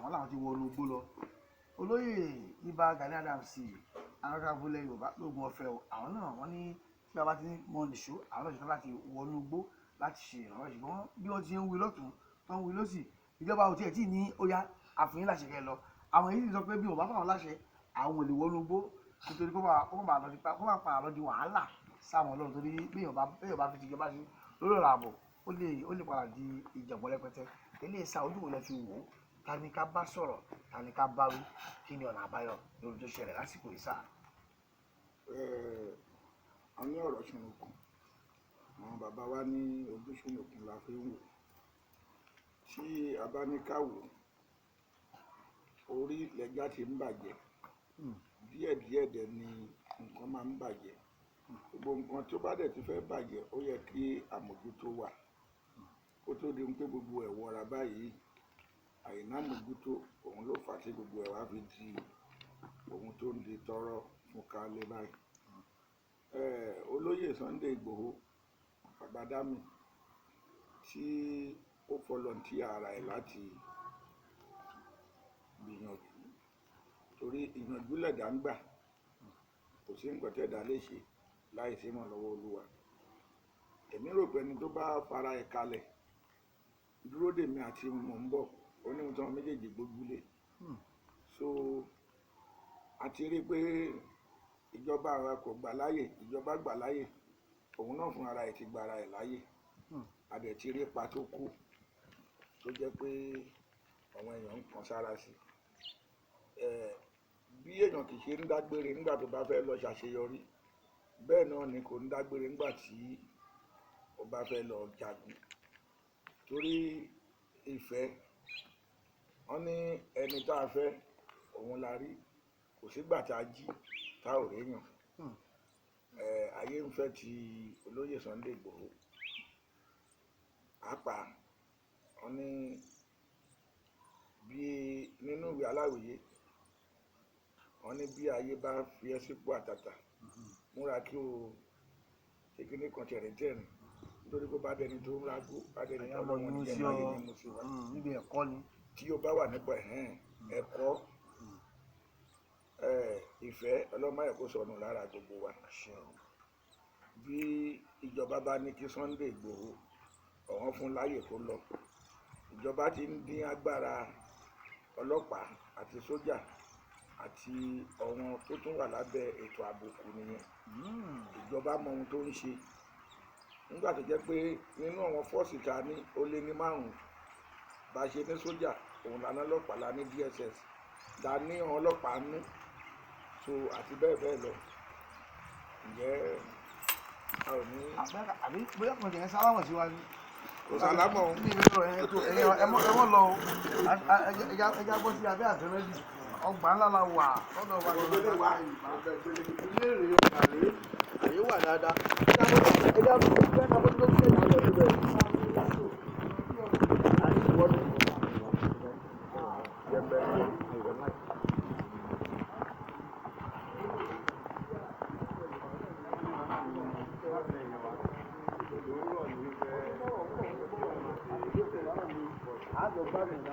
àwọn làwọn ti wọnú igbó lọ olóyè Ìbà Gani Adams àwọn Kakanfò ilẹ̀ Yorùbá lóògùn ọ̀fẹ́ o àwọn náà wọ́n ní tí a bá ti ní mọ nìṣó àwọn náà ṣetán láti wọnú igbó láti ṣe ìrànlọ́wọ́ ṣùgbọ́n bí wọ́n ti ń wí lọ́tún tó ń wí lọ́sì ìjọba ò tiẹ̀ tí ní ó yá àfihàn láṣẹ kẹ lọ àwọn èyí ti sọ pé bí wọ́n bá fáwọn láṣẹ àwọn ò lè wọnú igbó nítorí kó má pa àlọ́ di wàhálà sáwọn Ọlọ́run torí béèyàn bá fi tìjọba sí lórí ọ̀rọ̀ ààbò ó lè padà di ìjàngbọ̀n rẹpẹtẹ eléyìí sá ojú wo lẹ fi wò ó ta ni ká bá sọ̀rọ̀ ta ni ká bá wí kí ni ọ̀nà àbáyọ lórí tó ṣẹlẹ̀ lásìkò yìí sáà. A ní ọ̀rọ̀ ṣùnùkùn àwọn bàbá wa ní ojú ṣùnùkùn la fi ń wò tí a bá ní ká wò orí lẹ́jà ti ń bàjẹ́ díẹ̀díẹ̀ dẹ̀ ni nǹkan máa ń bàjẹ́ gbogbo nǹkan tó bá dẹ̀ ti fẹ́ bàjẹ́ ó yẹ kí àmójútó wà kó tó di pé gbogbo ẹ̀ wọra báyìí àìná àmójútó òun ló fà á tí gbogbo ẹ̀ wá fi di ohun tó ń di tọrọ fún kálé báyìí. Olóyè Sunday Igboho Àgbàdámì tí ó fọlọ́ntì ara ẹ̀ láti gbìyànjú torí ìyànjú lẹ̀dá ń gbà kò sí nǹkan tẹ̀dá lè ṣe láì sí ìrànlọ́wọ́ Olúwa. Èmi rò pé ẹni tó bá fara ẹ̀ kalẹ̀ dúró dèmi àti mò ń bọ̀ ó ní ohun tí wọn méjèèjì gbójúlé so a ti rí i pé ìjọba ara kò gbà láyè ìjọba gbà láyè òun náà fún ara ẹ̀ ti gba ara ẹ̀ láyè a dẹ̀ ti rí ipa tó kù tó jẹ́ pé àwọn èèyàn ń kan sára sí bí èèyàn kì í ṣe ń dágbére nígbà tó bá fẹ́ lọ ṣàṣeyọrí bẹ́ẹ̀ náà ni kò ń dágbére nígbà tí ó bá fẹ́ lọ jagun torí ìfẹ́ wọ́n ní ẹni tá a fẹ́ òun la rí kò sígbà tá a jí tá ò réyàn ayé ń fẹ́ ti olóyè Sunday Igboho àpá wọ́n ní bí nínú ìwé aláwìyé wọ́n ní bí ayé bá fi ẹ́ sípò àtàtà múra kí o ṣe kíní kan tẹ̀rìntẹ̀rìn nítorí kó bá dẹni tó ń rágó bá dẹni tó lọ́wọ́ ní ẹ̀ma yé ní mùsùlùmí níbi ẹ̀kọ́ ni tí o bá wà nípa ẹ̀kọ́ ìfẹ́ ọlọ́mọ ẹ̀kọ́ sọnù lára gbogbo wa bí ìjọba bá ní kí Sunday Igboho ọ̀wọ́n fún láyè kó lọ ìjọba ti ń dín agbára ọlọ́pàá àti sójà àti ọ̀wọ́n tó tún wà lábẹ́ ètò ààbò kù nìyẹn ìjọba mọ ohun tó ń ṣe nígbà tó jẹ́ pé nínú àwọn fọ́ọ̀sì ta ní ó lé ní 5 bá a ṣe ní sójà òun lànà ọlọ́pàá la ní DSS la ní àwọn ọlọ́pàá nú so àti bẹ́ẹ̀ bẹ́ẹ̀ lọ ǹjẹ́ a ò ní. àbí bóyá kò tẹ̀yẹ sálámọ̀ síwájú. kò sálámọ̀ ní ìlú ẹ mọ́ lọ o ẹja bọ́ sí abẹ́ àtẹ́rẹ́dì ọgbà ńlá la wà lọ́dọ̀ wa lọ́dọ̀ wa ilé èrè ọ̀gá rèé àyè wà dáadáa ẹja bọ́ sí abẹ́ àtẹ́rẹ́dì ọ̀gá rèé síbẹ̀.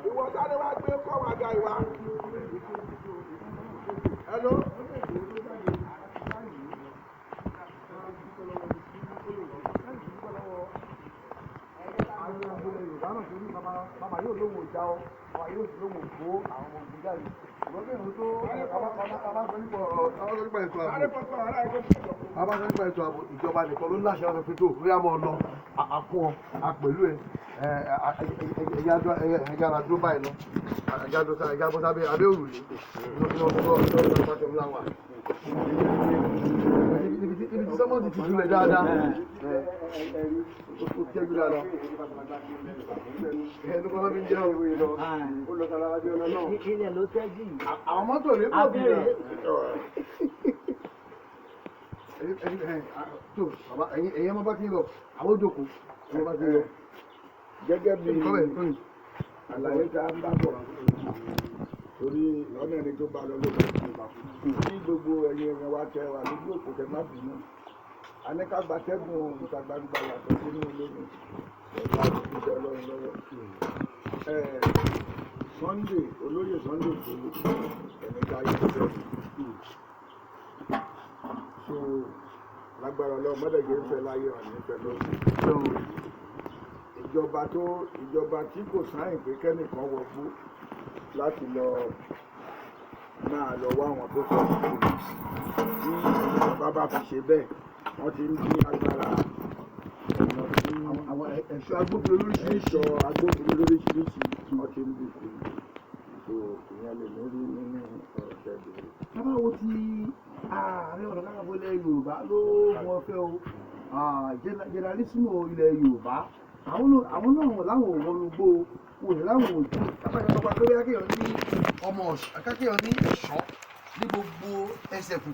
ìwọ sáré wá gbé kọ́ wá ga ìwà. Hello. Bàbá yóò lóhùn ìjà ọ, bàbá yóò sì lóhùn ògbó àwọn ọmọ ògùn jáde. Ṣùgbọ́n bí ìrún tó bàbá sọ nípa ètò ààbò ìjọba nìkan ló ń láṣẹ ọ̀sẹ̀ pé tó rí àmọ́ ọ̀nà àkún ọ àpẹ̀lú ẹ̀ ẹ̀yà ara dúró báyìí lọ ẹ̀yà bọ́ sábẹ́ abẹ́ òrùlé ibi tí sọ́mọ́tì ti túlẹ̀ dáadáa ó kẹ́jú dáadáa ẹ̀ẹ́dù kan lọ́bí jẹ́ òwe lọ ó lọ sára abẹ́ ọ̀nà náà ilẹ̀ ló tẹ́jú àwọn mọ́tò rí pọ̀ bí rẹ̀ tó ẹ̀yẹ́ mọ́ bá kí lọ àwọn òjòkó ẹ̀yẹ́ bá kí lọ gẹ́gẹ́ bí àlàyé tá a ń bá bọ̀ torí ọ̀nà ẹni tó bá lọ lóko tí gbogbo ẹ̀yin ẹ̀rọ wa tẹ wà lójú òkú tẹ má bínú anẹ́kàgbà tẹ́gùn ìta gbangba yàtọ̀ sínú ilé mi ẹ̀ka ìṣẹ́ ọlọ́run lọ́wọ́ Sunday olóyè Sunday Igboho ẹni ká yẹ fẹ́ so lágbára Ọlọ́run mọ́dẹ̀gẹ́ ń fẹ́ láyé wà nífẹ̀ẹ́ lọ́sùn ìjọba tí kò sáyìn pé kẹ́nìkan wọgbó láti lọ máa lọ wá àwọn tó sọ fún mi tí ìjọba bá fi ṣe bẹ́ẹ̀ wọ́n ti ń dín agbára ọ̀nà tí àwọn ẹ̀ṣọ́ agbófinró lóríṣiríṣi wọ́n ti ń dín so ìyẹn lè lórí nínú ọ̀rọ̀ tẹ́lẹ̀. sábà wo ti Ààrẹ Ọ̀nà Kakanfò ilẹ̀ Yorùbá ló mọ fẹ́ o jẹnẹrálísímù ilẹ̀ Yorùbá àwọn náà láwọn ò wọnúgbó wò ní láwọn òjò kápẹ́yà tó bá tó bí akéèyàn ní ọmọ akákéèyàn ní ẹ̀ṣọ́ ní gbogbo ẹsẹ̀ kù